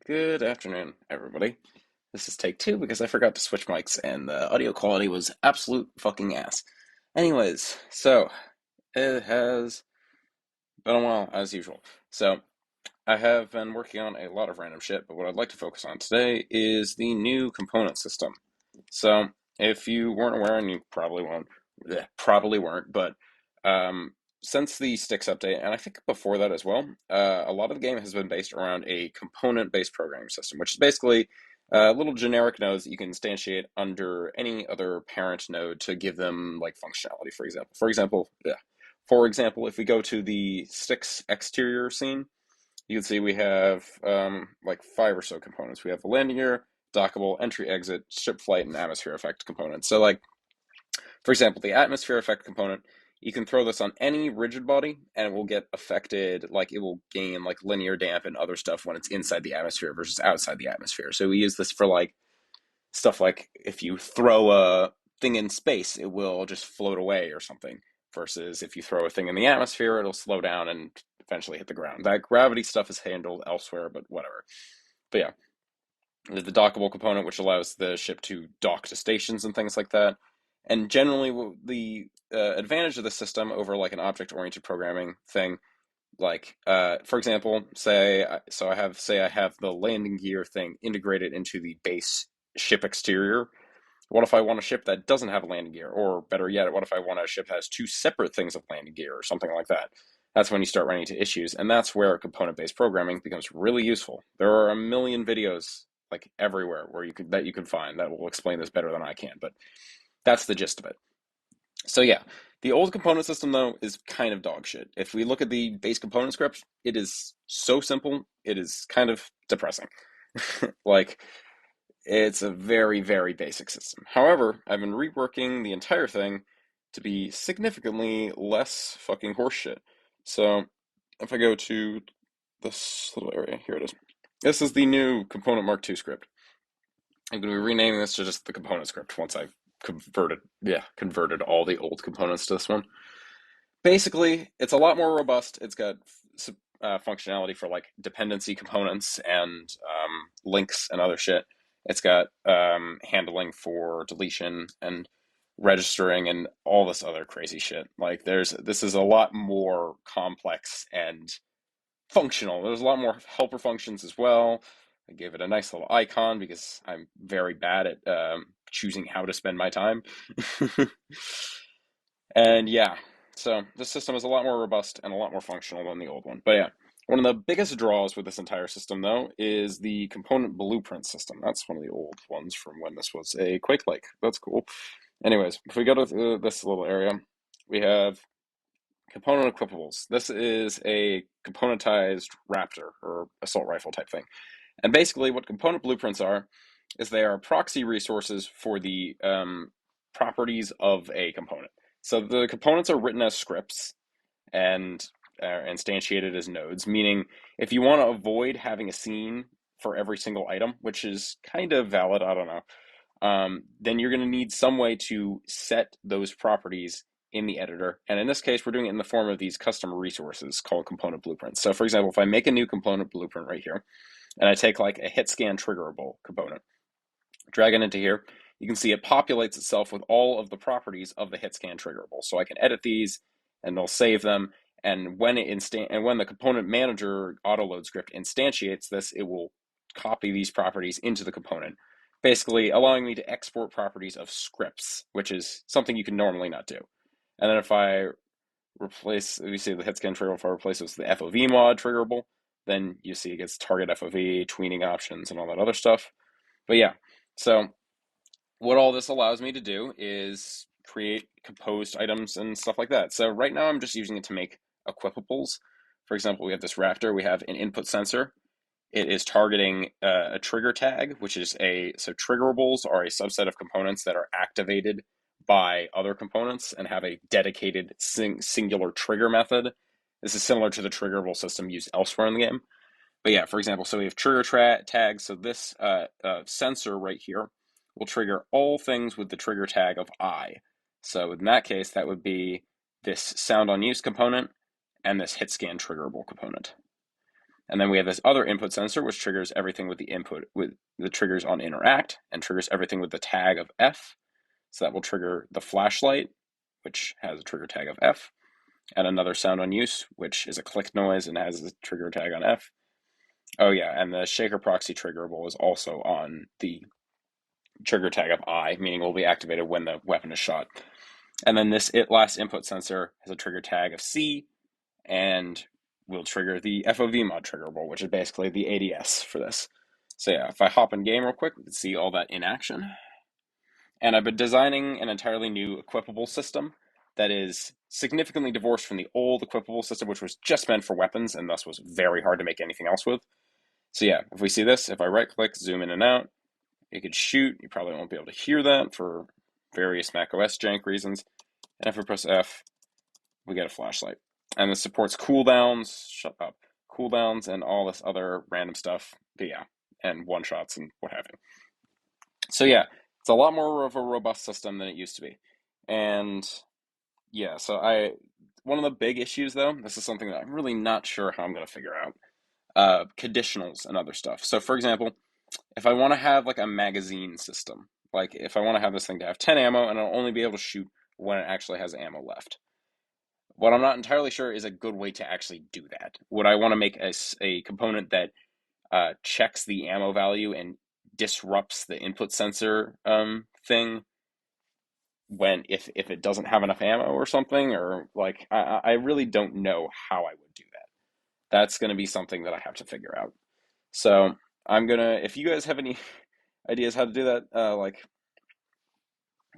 Good afternoon, everybody. This is take two because I forgot to switch mics and the audio quality was absolute fucking ass. Anyways, so it has been a while as usual. So I have been working on a lot of random shit, but what I'd like to focus on today is the new component system. So if you weren't aware, and you probably weren't, but um, since the Sticks update, and I think before that as well, a lot of the game has been based around a component-based programming system, which is basically little generic nodes that you can instantiate under any other parent node to give them like functionality. For example, if we go to the Sticks exterior scene, you can see we have like 5 or so components. We have the landing gear, dockable, entry, exit, ship flight, and atmosphere effect components. So like, for example, the atmosphere effect component, you can throw this on any rigid body and it will get affected, like it will gain like linear damp and other stuff when it's inside the atmosphere versus outside the atmosphere. So we use this for like stuff like if you throw a thing in space, it will just float away or something, versus if you throw a thing in the atmosphere, it'll slow down and eventually hit the ground. That gravity stuff is handled elsewhere, but whatever. But yeah, the dockable component, which allows the ship to dock to stations and things like that. And generally, the advantage of the system over like an object-oriented programming thing, like for example, I have the landing gear thing integrated into the base ship exterior. What if I want a ship that doesn't have a landing gear? Or better yet, what if I want a ship that has two separate things of landing gear or something like that? That's when you start running into issues, and that's where component-based programming becomes really useful. There are a million videos like everywhere where you can find that will explain this better than I can, but that's the gist of it. So yeah, the old component system though is kind of dog shit. If we look at the base component script, it is so simple, it is kind of depressing. Like, it's a very, very basic system. However, I've been reworking the entire thing to be significantly less fucking horseshit. So, if I go to this little area, here it is. This is the new component Mark II script. I'm going to be renaming this to just the component script once I've converted all the old components to this one. Basically, it's a lot more robust. It's got functionality for like dependency components and links and other shit. It's got handling for deletion and registering and all this other crazy shit. Like this is a lot more complex and functional. There's a lot more helper functions as well. I gave it a nice little icon because I'm very bad at choosing how to spend my time. And yeah, so this system is a lot more robust and a lot more functional than the old one. But yeah, one of the biggest draws with this entire system, though, is the component blueprint system. That's one of the old ones from when this was a Quake Lake. That's cool. Anyways, if we go to this little area, we have component equipables. This is a componentized Raptor or assault rifle type thing. And basically, what component blueprints are is they are proxy resources for the properties of a component. So the components are written as scripts and are instantiated as nodes, meaning if you want to avoid having a scene for every single item, which is kind of valid, I don't know, then you're going to need some way to set those properties in the editor. And in this case, we're doing it in the form of these custom resources called component blueprints. So for example, if I make a new component blueprint right here, and I take like a hit scan triggerable component, drag it into here, you can see it populates itself with all of the properties of the hit scan triggerable. So I can edit these and they'll save them. And when when the component manager autoload script instantiates this, it will copy these properties into the component, basically allowing me to export properties of scripts, which is something you can normally not do. And then if I we see the hit scan triggerable, if I replace it with the FOV mod triggerable, then you see it gets target FOV, tweening options, and all that other stuff. But yeah, so what all this allows me to do is create composed items and stuff like that. So right now I'm just using it to make equipables. For example, we have this Raptor, we have an input sensor. It is targeting a trigger tag, which is so triggerables are a subset of components that are activated by other components and have a dedicated singular trigger method. This is similar to the triggerable system used elsewhere in the game. But yeah, for example, so we have trigger tags. So this sensor right here will trigger all things with the trigger tag of I. So in that case, that would be this sound on use component and this hit scan triggerable component. And then we have this other input sensor, which triggers everything with the input, with the triggers on interact, and triggers everything with the tag of F. So that will trigger the flashlight, which has a trigger tag of F, and another sound on use, which is a click noise and has a trigger tag on F. Oh yeah, and the shaker proxy triggerable is also on the trigger tag of I, meaning will be activated when the weapon is shot. And then this last input sensor has a trigger tag of C, and will trigger the FOV mod triggerable, which is basically the ADS for this. So yeah, if I hop in game real quick, we can see all that in action. And I've been designing an entirely new equipable system that is significantly divorced from the old equipable system, which was just meant for weapons and thus was very hard to make anything else with. So yeah, if we see this, if I right click, zoom in and out, it could shoot. You probably won't be able to hear that for various macOS jank reasons. And if we press F, we get a flashlight. And this supports cooldowns, shut up, cooldowns and all this other random stuff. But yeah, and one shots and what have you. So yeah, it's a lot more of a robust system than it used to be. And yeah, so one of the big issues though, this is something that I'm really not sure how I'm going to figure out, conditionals and other stuff. So for example, if I want to have like a magazine system, like if I want to have this thing to have 10 ammo and I'll only be able to shoot when it actually has ammo left. What I'm not entirely sure is a good way to actually do that. Would I want to make a component that checks the ammo value and disrupts the input sensor thing when if it doesn't have enough ammo or something, or like I really don't know how I would do that. That's going to be something that I have to figure out. So I'm gonna, if you guys have any ideas how to do that, like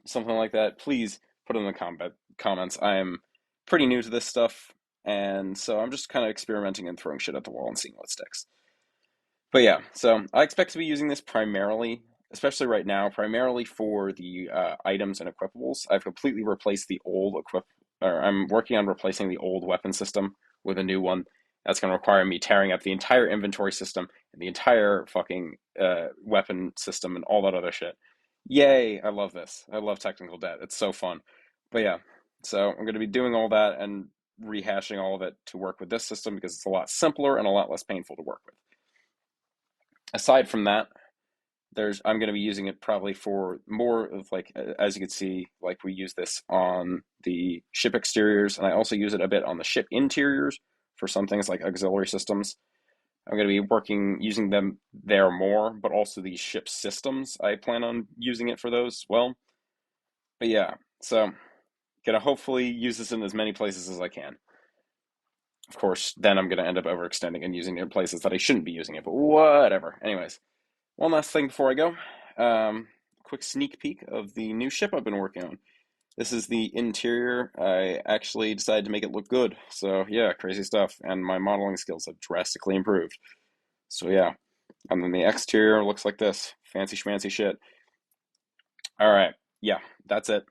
something like that, please put it in the comments. I am pretty new to this stuff, and so I'm just kind of experimenting and throwing shit at the wall and seeing what sticks. But yeah, so I expect to be using this primarily, especially right now, primarily for the items and equipables. I've completely replaced the old or I'm working on replacing the old weapon system with a new one. That's going to require me tearing up the entire inventory system and the entire fucking weapon system and all that other shit. Yay, I love this. I love technical debt. It's so fun. But yeah, so I'm going to be doing all that and rehashing all of it to work with this system because it's a lot simpler and a lot less painful to work with. Aside from that, I'm going to be using it probably for more of like, as you can see, like we use this on the ship exteriors, and I also use it a bit on the ship interiors for some things like auxiliary systems. I'm going to be using them there more, but also these ship systems, I plan on using it for those as well. But yeah, so going to hopefully use this in as many places as I can. Of course, then I'm going to end up overextending and using it in places that I shouldn't be using it, but whatever. Anyways, one last thing before I go. Quick sneak peek of the new ship I've been working on. This is the interior. I actually decided to make it look good. So yeah, crazy stuff. And my modeling skills have drastically improved. So yeah. And then the exterior looks like this. Fancy schmancy shit. All right. Yeah, that's it.